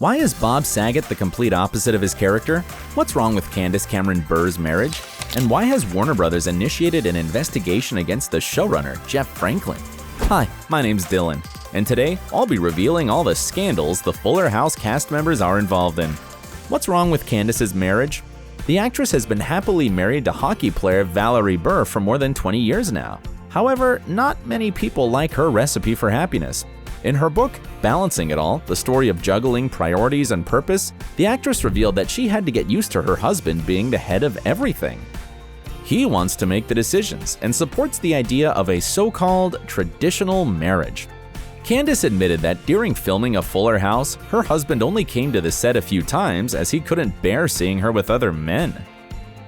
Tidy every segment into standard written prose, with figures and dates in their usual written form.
Why is Bob Saget the complete opposite of his character? What's wrong with Candace Cameron Bure's marriage? And why has Warner Brothers initiated an investigation against the showrunner, Jeff Franklin? Hi, my name's Dylan, and today I'll be revealing all the scandals the Fuller House cast members are involved in. What's wrong with Candace's marriage? The actress has been happily married to hockey player Valerie Bure for more than 20 years now. However, not many people like her recipe for happiness. In her book, Balancing It All, the story of juggling priorities and purpose, the actress revealed that she had to get used to her husband being the head of everything. He wants to make the decisions and supports the idea of a so-called traditional marriage. Candace admitted that during filming of Fuller House, her husband only came to the set a few times as he couldn't bear seeing her with other men.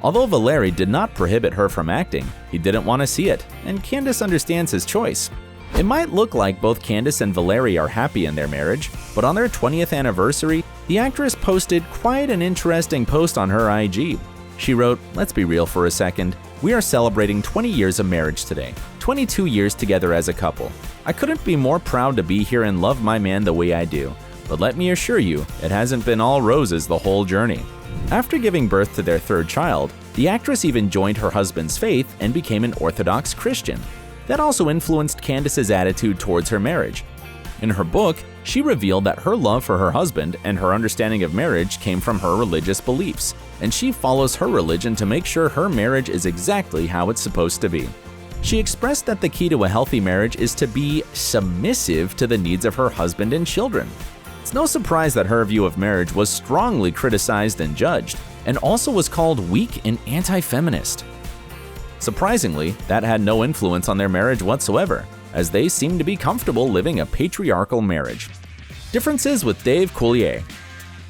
Although Valerie did not prohibit her from acting, he didn't want to see it, and Candace understands his choice. It might look like both Candace and Valerie are happy in their marriage, but on their 20th anniversary, the actress posted quite an interesting post on her IG. She wrote, "Let's be real for a second. We are celebrating 20 years of marriage today, 22 years together as a couple. I couldn't be more proud to be here and love my man the way I do. But let me assure you, it hasn't been all roses the whole journey." After giving birth to their third child, the actress even joined her husband's faith and became an Orthodox Christian. That also influenced Candace's attitude towards her marriage. In her book, she revealed that her love for her husband and her understanding of marriage came from her religious beliefs, and she follows her religion to make sure her marriage is exactly how it's supposed to be. She expressed that the key to a healthy marriage is to be submissive to the needs of her husband and children. It's no surprise that her view of marriage was strongly criticized and judged, and also was called weak and anti-feminist. Surprisingly, that had no influence on their marriage whatsoever, as they seemed to be comfortable living a patriarchal marriage. Differences with Dave Coulier.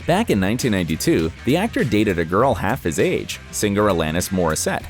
Back in 1992, the actor dated a girl half his age, singer Alanis Morissette.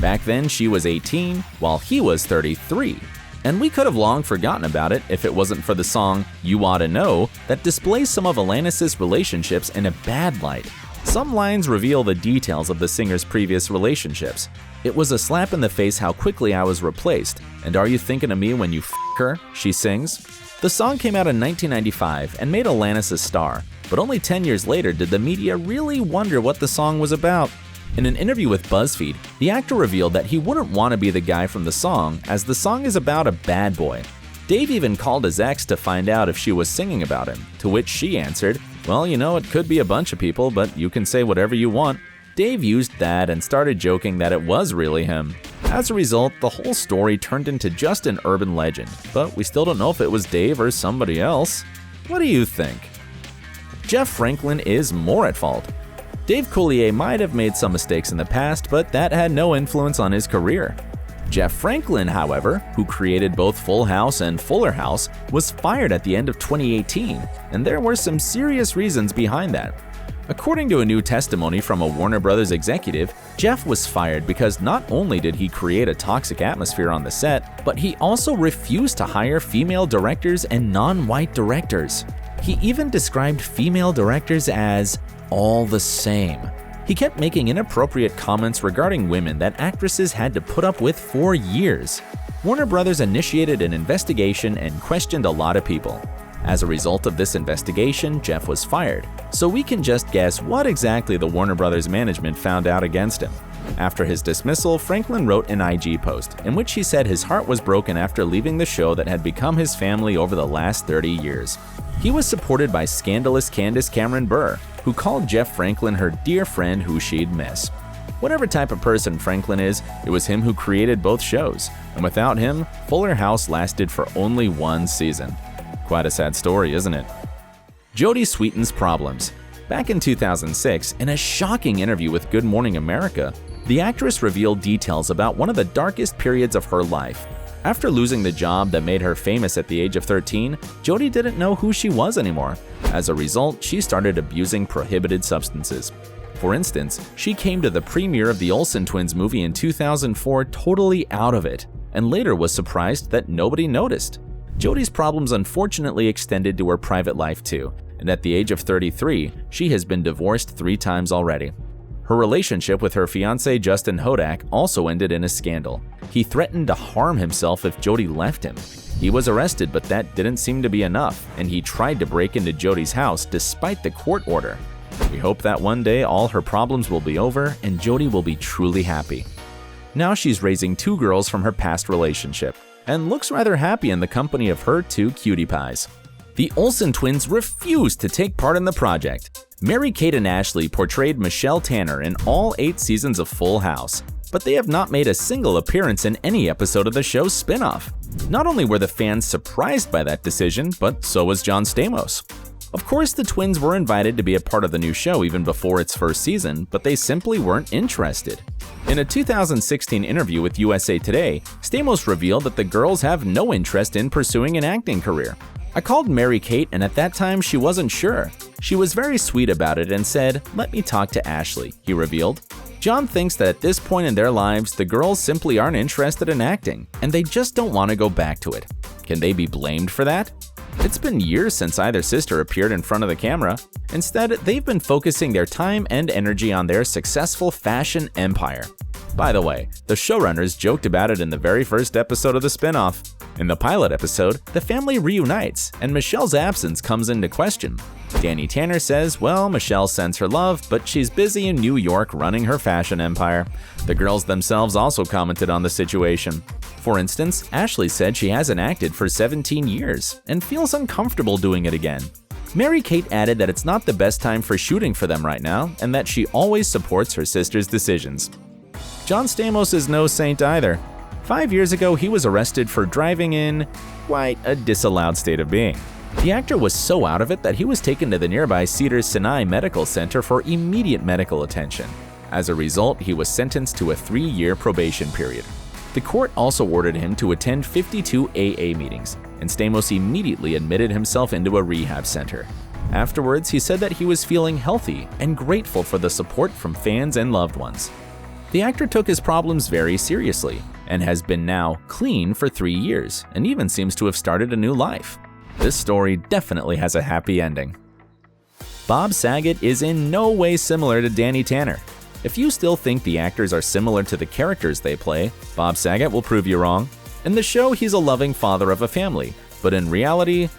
Back then, she was 18, while he was 33. And we could have long forgotten about it if it wasn't for the song "You Oughta Know" that displays some of Alanis' relationships in a bad light. Some lines reveal the details of the singer's previous relationships. "It was a slap in the face how quickly I was replaced, and are you thinking of me when you f*** her?" she sings. The song came out in 1995 and made Alanis a star, but only 10 years later did the media really wonder what the song was about. In an interview with BuzzFeed, the actor revealed that he wouldn't want to be the guy from the song, as the song is about a bad boy. Dave even called his ex to find out if she was singing about him, to which she answered, "Well, you know, it could be a bunch of people, but you can say whatever you want." Dave used that and started joking that it was really him. As a result, the whole story turned into just an urban legend, but we still don't know if it was Dave or somebody else. What do you think? Jeff Franklin is more at fault. Dave Coulier might have made some mistakes in the past, but that had no influence on his career. Jeff Franklin, however, who created both Full House and Fuller House, was fired at the end of 2018, and there were some serious reasons behind that. According to a new testimony from a Warner Brothers executive, Jeff was fired because not only did he create a toxic atmosphere on the set, but he also refused to hire female directors and non-white directors. He even described female directors as all the same. He kept making inappropriate comments regarding women that actresses had to put up with for years. Warner Brothers initiated an investigation and questioned a lot of people. As a result of this investigation, Jeff was fired, so we can just guess what exactly the Warner Brothers management found out against him. After his dismissal, Franklin wrote an IG post in which he said his heart was broken after leaving the show that had become his family over the last 30 years. He was supported by scandalous Candace Cameron Bure, who called Jeff Franklin her dear friend who she'd miss. Whatever type of person Franklin is, it was him who created both shows, and without him, Fuller House lasted for only one season. Quite a sad story, isn't it? Jodie Sweetin's problems. Back in 2006, in a shocking interview with Good Morning America, the actress revealed details about one of the darkest periods of her life. After losing the job that made her famous at the age of 13, Jodie didn't know who she was anymore. As a result, she started abusing prohibited substances. For instance, she came to the premiere of the Olsen Twins movie in 2004 totally out of it, and later was surprised that nobody noticed. Jodie's problems unfortunately extended to her private life too, and at the age of 33, she has been divorced 3 times already. Her relationship with her fiancé Justin Hodak also ended in a scandal. He threatened to harm himself if Jodie left him. He was arrested, but that didn't seem to be enough, and he tried to break into Jodie's house despite the court order. We hope that one day all her problems will be over and Jodie will be truly happy. Now she's raising 2 girls from her past relationship, and looks rather happy in the company of her 2 cutie pies. The Olsen twins refused to take part in the project. Mary-Kate and Ashley portrayed Michelle Tanner in all 8 seasons of Full House, but they have not made a single appearance in any episode of the show's spin-off. Not only were the fans surprised by that decision, but so was John Stamos. Of course, the twins were invited to be a part of the new show even before its first season, but they simply weren't interested. In a 2016 interview with USA Today, Stamos revealed that the girls have no interest in pursuing an acting career. "I called Mary-Kate, and at that time she wasn't sure. She was very sweet about it and said, 'Let me talk to Ashley,'" he revealed. John thinks that at this point in their lives, the girls simply aren't interested in acting, and they just don't want to go back to it. Can they be blamed for that? It's been years since either sister appeared in front of the camera. Instead, they've been focusing their time and energy on their successful fashion empire. By the way, the showrunners joked about it in the very first episode of the spin-off. In the pilot episode, the family reunites, and Michelle's absence comes into question. Danny Tanner says, well, Michelle sends her love, but she's busy in New York running her fashion empire. The girls themselves also commented on the situation. For instance, Ashley said she hasn't acted for 17 years and feels uncomfortable doing it again. Mary-Kate added that it's not the best time for shooting for them right now and that she always supports her sister's decisions. John Stamos is no saint either. 5 years ago, he was arrested for driving in quite a disallowed state of being. The actor was so out of it that he was taken to the nearby Cedars-Sinai Medical Center for immediate medical attention. As a result, he was sentenced to a 3-year probation period. The court also ordered him to attend 52 AA meetings, and Stamos immediately admitted himself into a rehab center. Afterwards, he said that he was feeling healthy and grateful for the support from fans and loved ones. The actor took his problems very seriously and has been now clean for 3 years and even seems to have started a new life. This story definitely has a happy ending. Bob Saget is in no way similar to Danny Tanner. If you still think the actors are similar to the characters they play, Bob Saget will prove you wrong. In the show, he's a loving father of a family, but in reality,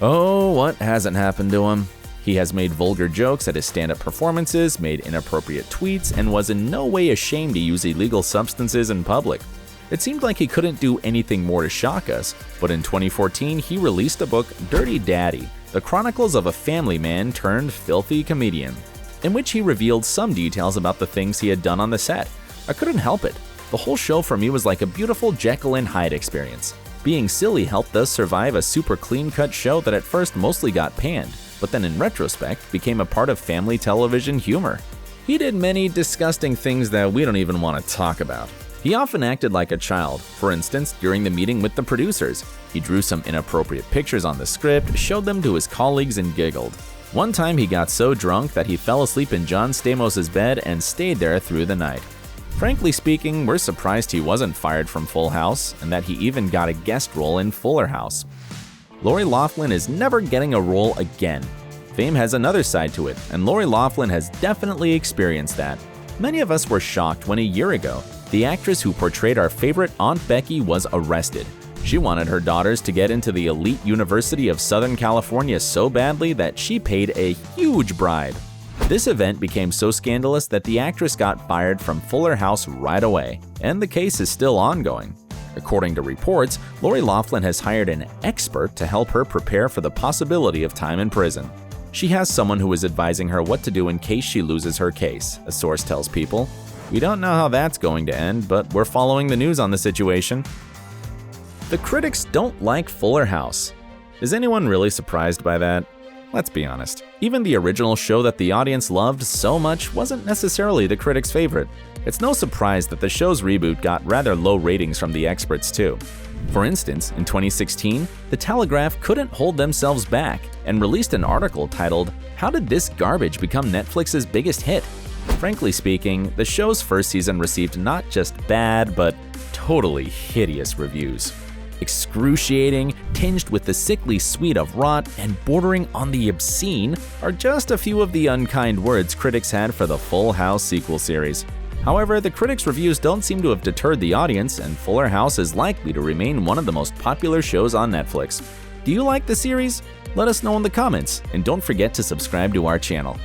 oh, what hasn't happened to him? He has made vulgar jokes at his stand-up performances, made inappropriate tweets, and was in no way ashamed to use illegal substances in public. It seemed like he couldn't do anything more to shock us, but in 2014, he released a book, Dirty Daddy, The Chronicles of a Family Man Turned Filthy Comedian, in which he revealed some details about the things he had done on the set. I couldn't help it. The whole show for me was like a beautiful Jekyll and Hyde experience. Being silly helped us survive a super clean-cut show that at first mostly got panned, but then in retrospect became a part of family television humor. He did many disgusting things that we don't even want to talk about. He often acted like a child. For instance, during the meeting with the producers, he drew some inappropriate pictures on the script, showed them to his colleagues, and giggled. One time he got so drunk that he fell asleep in John Stamos' bed and stayed there through the night. Frankly speaking, we're surprised he wasn't fired from Full House and that he even got a guest role in Fuller House. LoriLoughlin is never getting a role again. Fame has another side to it, and LoriLoughlin has definitely experienced that. Many of us were shocked when a year ago, the actress who portrayed our favorite Aunt Becky was arrested. She wanted her daughters to get into the elite University of Southern California so badly that she paid a huge bribe. This event became so scandalous that the actress got fired from Fuller House right away, and the case is still ongoing. According to reports, LoriLoughlin has hired an expert to help her prepare for the possibility of time in prison. She has someone who is advising her what to do in case she loses her case, a source tells People. We don't know how that's going to end, but we're following the news on the situation. The critics don't like Fuller House. Is anyone really surprised by that? Let's be honest. Even the original show that the audience loved so much wasn't necessarily the critics' favorite. It's no surprise that the show's reboot got rather low ratings from the experts too. For instance, in 2016, The Telegraph couldn't hold themselves back and released an article titled, "How did this garbage become Netflix's biggest hit?" Frankly speaking, the show's first season received not just bad, but totally hideous reviews. Excruciating, tinged with the sickly sweet of rot, and bordering on the obscene are just a few of the unkind words critics had for the Full House sequel series. However, the critics' reviews don't seem to have deterred the audience, and Fuller House is likely to remain one of the most popular shows on Netflix. Do you like the series? Let us know in the comments, and don't forget to subscribe to our channel.